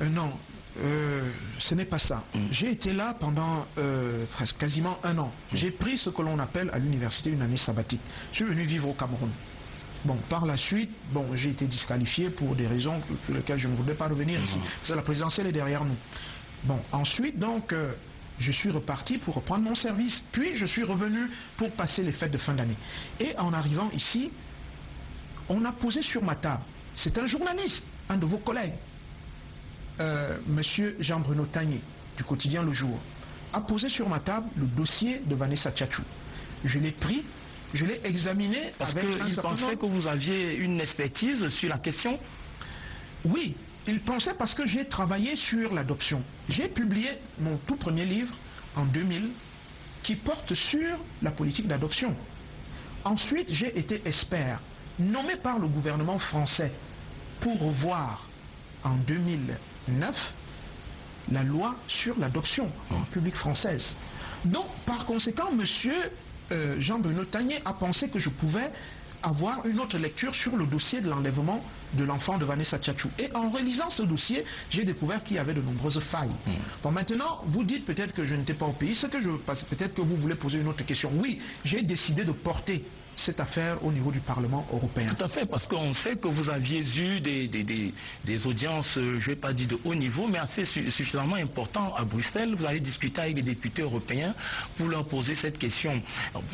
Non, ce n'est pas ça. J'ai été là pendant presque quasiment un an. J'ai pris ce que l'on appelle à l'université une année sabbatique. Je suis venu vivre au Cameroun. Bon, par la suite, bon, j'ai été disqualifié pour des raisons pour lesquelles je ne voudrais pas revenir ici. Parce que la présidentielle est derrière nous. Bon, ensuite, donc, je suis reparti pour reprendre mon service. Puis, je suis revenu pour passer les fêtes de fin d'année. Et en arrivant ici, on a posé sur ma table. C'est un journaliste, un de vos collègues, Monsieur Jean-Bruno Tagné, du quotidien Le Jour, a posé sur ma table le dossier de Vanessa Tchatchou. Je l'ai pris, je l'ai examiné parce avec un qu'il certain pensait nombre... que vous aviez une expertise sur la question. Oui, il pensait parce que j'ai travaillé sur l'adoption. J'ai publié mon tout premier livre en 2000 qui porte sur la politique d'adoption. Ensuite, j'ai été expert nommé par le gouvernement français pour revoir en 2009 la loi sur l'adoption en République française. Donc, par conséquent, monsieur Jean-Bruno Tagné a pensé que je pouvais avoir une autre lecture sur le dossier de l'enlèvement de l'enfant de Vanessa Tchatchou. Et en réalisant ce dossier, j'ai découvert qu'il y avait de nombreuses failles. Bon, maintenant, vous dites peut-être que je n'étais pas au pays. Ce que je passe, peut-être que vous voulez poser une autre question. Oui, j'ai décidé de porter cette affaire au niveau du Parlement européen. Tout à fait, parce qu'on sait que vous aviez eu des audiences, je ne vais pas dire de haut niveau, mais assez suffisamment importantes à Bruxelles. Vous avez discuté avec les députés européens pour leur poser cette question.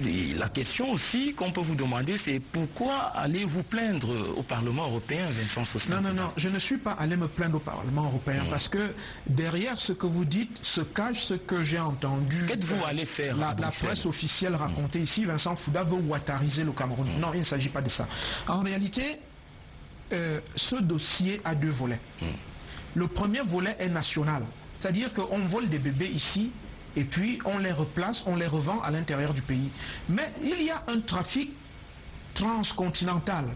Et la question aussi qu'on peut vous demander, c'est pourquoi allez-vous plaindre au Parlement européen, Vincent Sostin? Non, je ne suis pas allé me plaindre au Parlement européen, parce que derrière ce que vous dites se cache ce que j'ai entendu. Qu'êtes-vous allé faire la presse officielle raconter ici. Vincent Fouda veut ouattariser le Cameroun. Non, il ne s'agit pas de ça. En réalité, ce dossier a deux volets. Le premier volet est national. C'est-à-dire qu'on vole des bébés ici et puis on les replace, on les revend à l'intérieur du pays. Mais il y a un trafic transcontinental.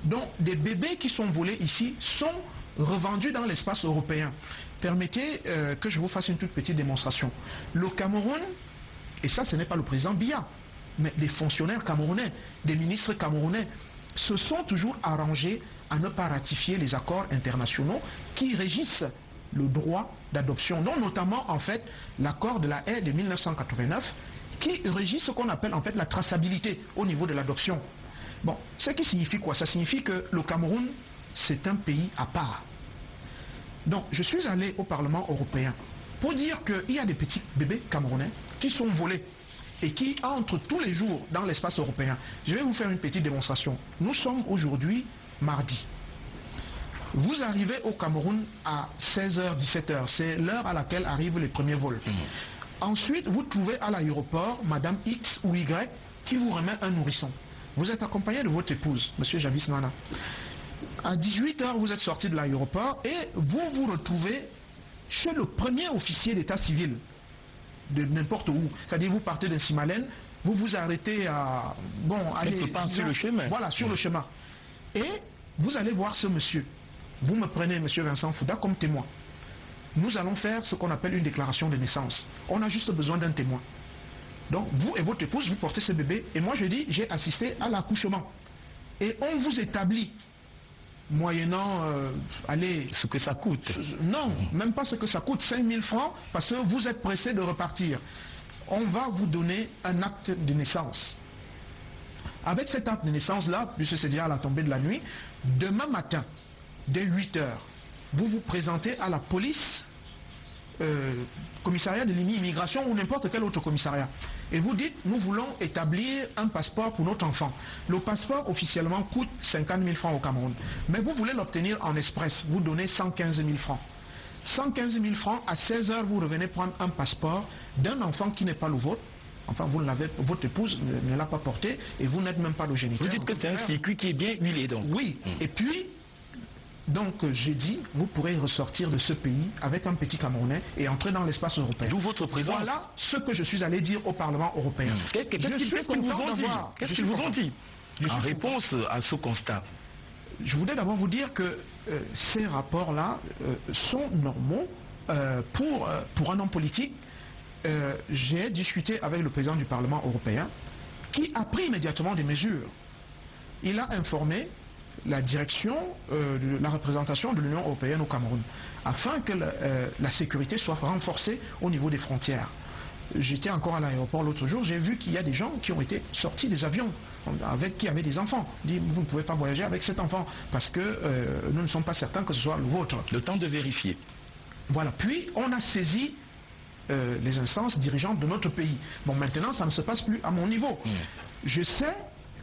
Donc des bébés qui sont volés ici sont revendus dans l'espace européen. Permettez que je vous fasse une toute petite démonstration. Le Cameroun, et ça ce n'est pas le président Biya, mais les fonctionnaires camerounais, des ministres camerounais, se sont toujours arrangés à ne pas ratifier les accords internationaux qui régissent le droit d'adoption, dont notamment en fait l'accord de la Haye de 1989 qui régit ce qu'on appelle en fait la traçabilité au niveau de l'adoption. Bon, ce qui signifie quoi? Ça signifie que le Cameroun, c'est un pays à part. Donc, je suis allé au Parlement européen pour dire qu'il y a des petits bébés camerounais qui sont volés et qui entrent tous les jours dans l'espace européen. Je vais vous faire une petite démonstration. Nous sommes aujourd'hui mardi. Vous arrivez au Cameroun à 16h, 17h. C'est l'heure à laquelle arrivent les premiers vols. Ensuite, vous trouvez à l'aéroport Madame X ou Y qui vous remet un nourrisson. Vous êtes accompagné de votre épouse, Monsieur Javis Nana. À 18h, vous êtes sorti de l'aéroport et vous vous retrouvez chez le premier officier d'état civil de n'importe où. C'est-à-dire, vous partez de Simalène, vous vous arrêtez à... Bon, allez... sur le chemin. Voilà, sur le chemin. Et vous allez voir ce monsieur. Vous me prenez, monsieur Vincent Fouda, comme témoin. Nous allons faire ce qu'on appelle une déclaration de naissance. On a juste besoin d'un témoin. Donc, vous et votre épouse, vous portez ce bébé. Et moi, je dis, j'ai assisté à l'accouchement. Et on vous établit, moyennant, allez... Ce que ça coûte. Non, même pas ce que ça coûte, 5 000 francs, parce que vous êtes pressé de repartir. On va vous donner un acte de naissance. Avec cet acte de naissance-là, puisque c'est déjà à la tombée de la nuit, demain matin, dès 8 h, vous vous présentez à la police, commissariat de l'immigration ou n'importe quel autre commissariat. Et vous dites, nous voulons établir un passeport pour notre enfant. Le passeport officiellement coûte 50 000 francs au Cameroun. Mais vous voulez l'obtenir en express, vous donnez 115 000 francs. 115 000 francs, à 16 h, vous revenez prendre un passeport d'un enfant qui n'est pas le vôtre. Enfin, vous ne l'avez, votre épouse ne l'a pas porté et vous n'êtes même pas le géniteur. Vous dites que c'est un circuit qui est bien huilé donc. Oui, et puis... Donc, j'ai dit, vous pourrez ressortir de ce pays avec un petit Camerounais et entrer dans l'espace européen. D'où votre présence. Voilà ce que je suis allé dire au Parlement européen. Qu'est-ce qu'ils vous ont dit? Qu'est-ce qu'ils vous ont dit en réponse à ce constat? Je voudrais d'abord vous dire que ces rapports-là sont normaux pour un homme politique. J'ai discuté avec le président du Parlement européen qui a pris immédiatement des mesures. Il a informé la direction de la représentation de l'Union européenne au Cameroun, afin que la sécurité soit renforcée au niveau des frontières. J'étais encore à l'aéroport l'autre jour, j'ai vu qu'il y a des gens qui ont été sortis des avions, qui avaient des enfants. Dit, vous ne pouvez pas voyager avec cet enfant, parce que nous ne sommes pas certains que ce soit le vôtre. Le temps de vérifier. Voilà, puis on a saisi les instances dirigeantes de notre pays. Bon, maintenant, ça ne se passe plus à mon niveau. Je sais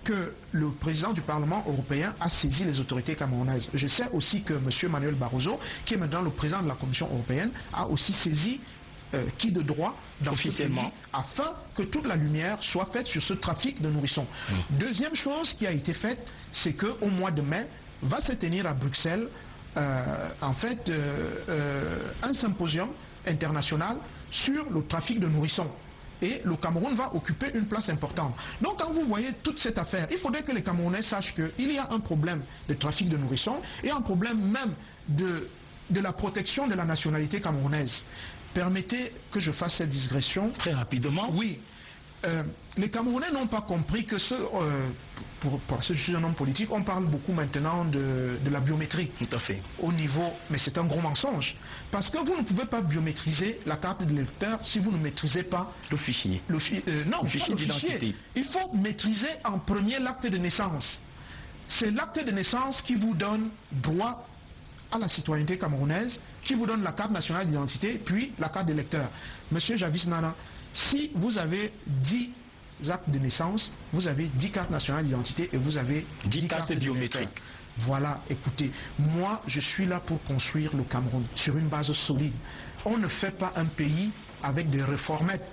que le président du Parlement européen a saisi les autorités camerounaises. Je sais aussi que M. Manuel Barroso, qui est maintenant le président de la Commission européenne, a aussi saisi qui de droit dans officiellement ce pays, afin que toute la lumière soit faite sur ce trafic de nourrissons. Deuxième chose qui a été faite, c'est qu'au mois de mai, va se tenir à Bruxelles un symposium international sur le trafic de nourrissons. Et le Cameroun va occuper une place importante. Donc quand vous voyez toute cette affaire, il faudrait que les Camerounais sachent qu'il y a un problème de trafic de nourrissons et un problème même de la protection de la nationalité camerounaise. Permettez que je fasse cette digression. Très rapidement. Oui. Les Camerounais n'ont pas compris que parce que je suis un homme politique, on parle beaucoup maintenant de la biométrie. Tout à fait. Au niveau, mais c'est un gros mensonge. Parce que vous ne pouvez pas biométriser la carte de l'électeur si vous ne maîtrisez pas le fichier. Le fichier d'identité. Il faut maîtriser en premier l'acte de naissance. C'est l'acte de naissance qui vous donne droit à la citoyenneté camerounaise, qui vous donne la carte nationale d'identité, puis la carte d'électeur. Monsieur Javis Nana, si vous avez 10 actes de naissance, vous avez 10 cartes nationales d'identité et vous avez 10 cartes biométriques. Voilà, écoutez, moi je suis là pour construire le Cameroun sur une base solide. On ne fait pas un pays avec des réformettes.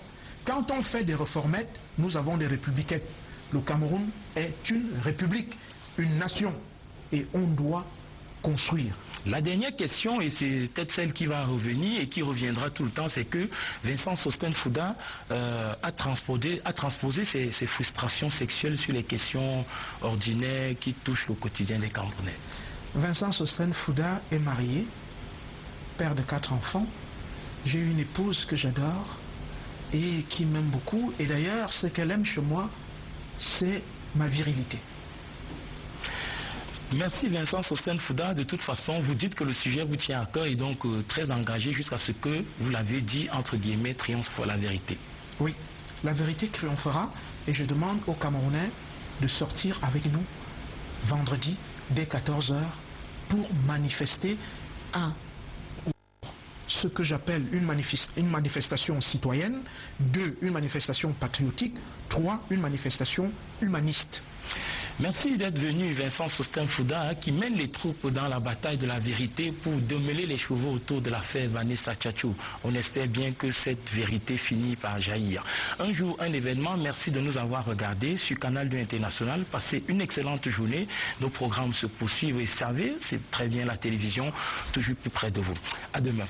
Quand on fait des réformettes, nous avons des républicaines. Le Cameroun est une république, une nation, et on doit construire. La dernière question, et c'est peut-être celle qui va revenir et qui reviendra tout le temps, c'est que Vincent Sosthène Fouda a transposé ses frustrations sexuelles sur les questions ordinaires qui touchent le quotidien des Camerounais. Vincent Sosthène Fouda est marié, père de 4 enfants. J'ai une épouse que j'adore et qui m'aime beaucoup. Et d'ailleurs, ce qu'elle aime chez moi, c'est ma virilité. Merci Vincent Sosthène Fouda. De toute façon, vous dites que le sujet vous tient à cœur et donc très engagé jusqu'à ce que, vous l'avez dit, entre guillemets, triomphe la vérité. Oui, la vérité triomphera et je demande aux Camerounais de sortir avec nous vendredi dès 14h pour manifester ce que j'appelle une manifestation citoyenne, 2, une manifestation patriotique, 3, une manifestation humaniste. Merci d'être venu, Vincent Sosthène Fouda, qui mène les troupes dans la bataille de la vérité pour démêler les chevaux autour de l'affaire Vanessa Tchatchou. On espère bien que cette vérité finit par jaillir. Un jour, un événement. Merci de nous avoir regardés sur Canal 2 International. Passez une excellente journée. Nos programmes se poursuivent et servez. C'est très bien la télévision, toujours plus près de vous. À demain.